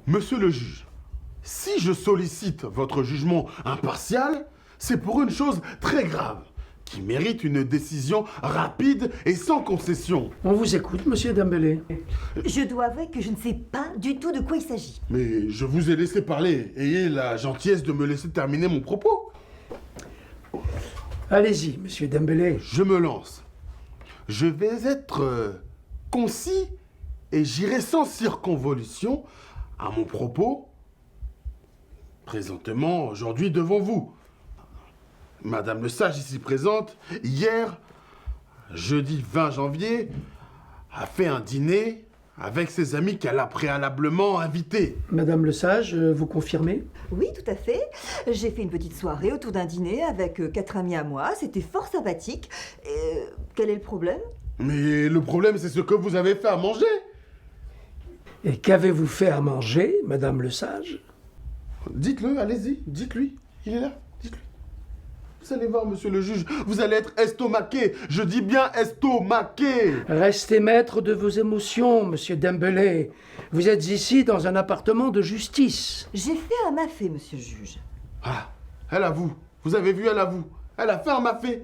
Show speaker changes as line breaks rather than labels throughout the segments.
Monsieur le juge, si je sollicite votre jugement impartial, c'est pour une chose très grave, qui mérite une décision rapide et sans concession.
On vous écoute, monsieur Dembélé.
Je dois avouer que je ne sais pas du tout de quoi il s'agit.
Mais je vous ai laissé parler. Ayez la gentillesse de me laisser terminer mon propos.
Allez-y, monsieur Dembélé.
Je me lance. Je vais être concis et j'irai sans circonvolution à mon propos, présentement, aujourd'hui, devant vous. Madame le Sage, ici présente, hier, jeudi 20 janvier, a fait un dîner avec ses amis qu'elle a préalablement invités.
Madame le Sage, vous confirmez?
Oui, tout à fait. J'ai fait une petite soirée autour d'un dîner avec 4 amis à moi. C'était fort sympathique. Et, quel est le problème?
Mais le problème, c'est ce que vous avez fait à manger.
Et qu'avez-vous fait à manger, madame le Sage?
Dites-le, allez-y, dites-lui. Il est là, dites-lui. Vous allez voir, monsieur le juge, vous allez être estomaqué. Je dis bien estomaqué.
Restez maître de vos émotions, monsieur Dembélé. Vous êtes ici dans un appartement de justice.
J'ai fait un mafé, monsieur le juge.
Ah, elle avoue. Vous avez vu, elle avoue. Elle a fait un mafé.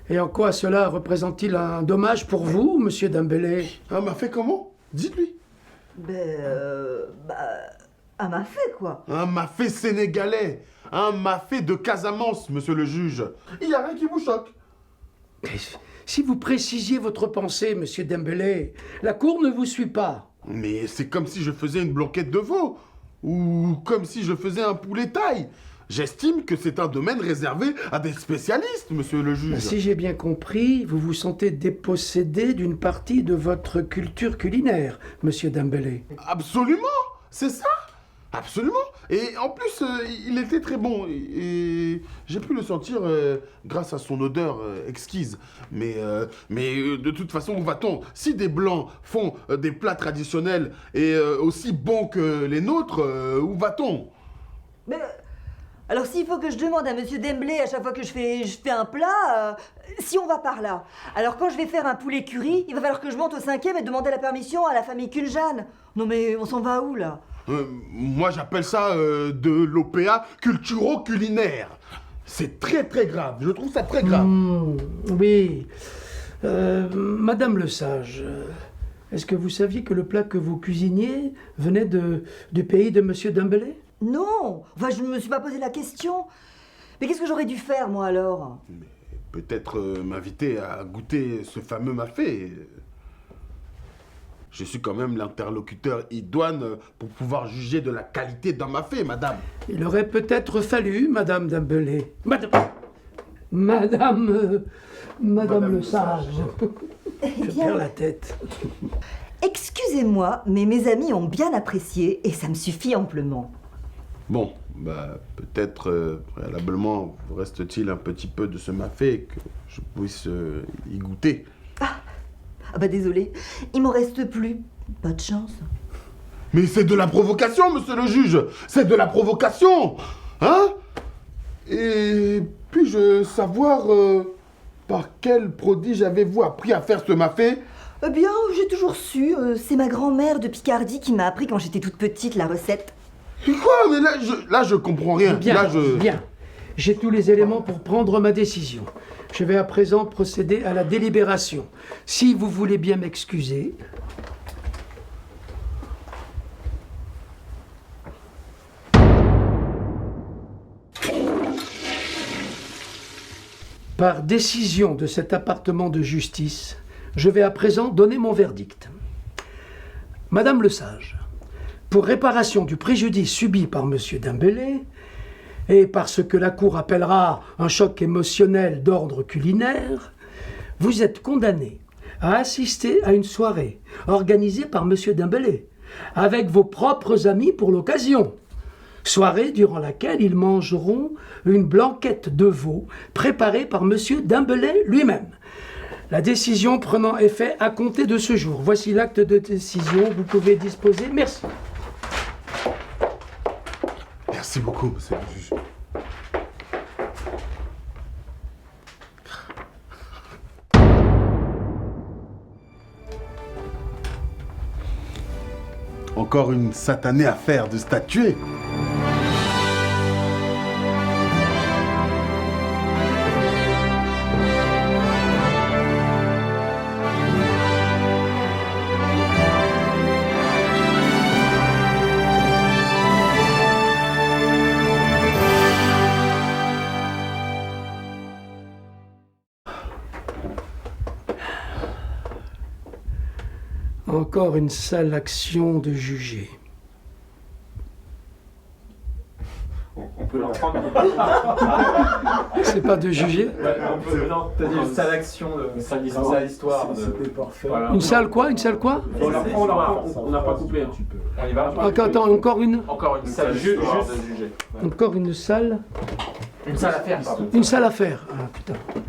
Et en quoi cela représente-t-il un dommage pour vous, monsieur Dembélé?
Un mafé comment? Dites-lui.
Un mafé, quoi.
Un mafé sénégalais. Un mafé de Casamance, monsieur le juge. Il n'y a rien qui vous choque.
Si vous précisiez votre pensée, monsieur Dembélé, la cour ne vous suit pas.
Mais c'est comme si je faisais une blanquette de veau. Ou comme si je faisais un poulet taille. J'estime que c'est un domaine réservé à des spécialistes, monsieur le juge.
Si j'ai bien compris, vous vous sentez dépossédé d'une partie de votre culture culinaire, monsieur Dembélé.
Absolument, c'est ça. Absolument. Et en plus, il était très bon. Et j'ai pu le sentir grâce à son odeur exquise. Mais de toute façon, où va-t-on? Si des Blancs font des plats traditionnels et aussi bons que les nôtres, où va-t-on?
Mais alors s'il faut que je demande à monsieur Dembélé à chaque fois que je fais un plat, si on va par là. Alors quand je vais faire un poulet curry, il va falloir que je monte au 5e et demander la permission à la famille Culjane. Non mais on s'en va où là?
Moi, j'appelle ça de l'OPA culturo-culinaire. C'est très très grave. Je trouve ça très grave.
Oui. Madame le Sage, est-ce que vous saviez que le plat que vous cuisiniez venait du pays de monsieur Dembélé?
Non, enfin je ne me suis pas posé la question. Mais qu'est-ce que j'aurais dû faire moi alors?
Mais peut-être m'inviter à goûter ce fameux mafé. Je suis quand même l'interlocuteur idoine pour pouvoir juger de la qualité d'un mafé, madame.
Il aurait peut-être fallu, madame Dembélé. Madame le Sage. Je perds la tête.
Excusez-moi, mais mes amis ont bien apprécié et ça me suffit amplement.
Bon, peut-être préalablement vous reste-t-il un petit peu de ce mafé que je puisse y goûter.
Ah bah désolé, il m'en reste plus. Pas de chance.
Mais c'est de la provocation, monsieur le juge. C'est de la provocation. Hein? Et puis-je savoir par quel prodige avez-vous appris à faire ce mafé?
Eh bien, j'ai toujours su. C'est ma grand-mère de Picardie qui m'a appris quand j'étais toute petite la recette.
Mais quoi? Mais là, je comprends rien.
Bien,
Là,
bien. J'ai tous les éléments pour prendre ma décision. Je vais à présent procéder à la délibération. Si vous voulez bien m'excuser. Par décision de cet appartement de justice, je vais à présent donner mon verdict. Madame le Sage, pour réparation du préjudice subi par monsieur Dembélé, et par ce que la Cour appellera un choc émotionnel d'ordre culinaire, vous êtes condamné à assister à une soirée organisée par monsieur Dembélé, avec vos propres amis pour l'occasion. Soirée durant laquelle ils mangeront une blanquette de veau préparée par monsieur Dembélé lui-même. La décision prenant effet à compter de ce jour. Voici l'acte de décision, vous pouvez disposer. Merci.
Merci beaucoup, monsieur le juge. Encore une satanée affaire de statuer.
Encore une sale action de juger.
On peut leur prendre.
C'est pas de juger?
Non, t'as dit une sale action, une sale histoire.
C'était parfait.
Voilà.
Une salle quoi? Une salle quoi?
On n'a pas coupé. On y va.
Attends, encore une?
Encore une sale histoire de juger.
Encore une salle?
Une sale affaire, pardon.
Une sale affaire. Ah putain.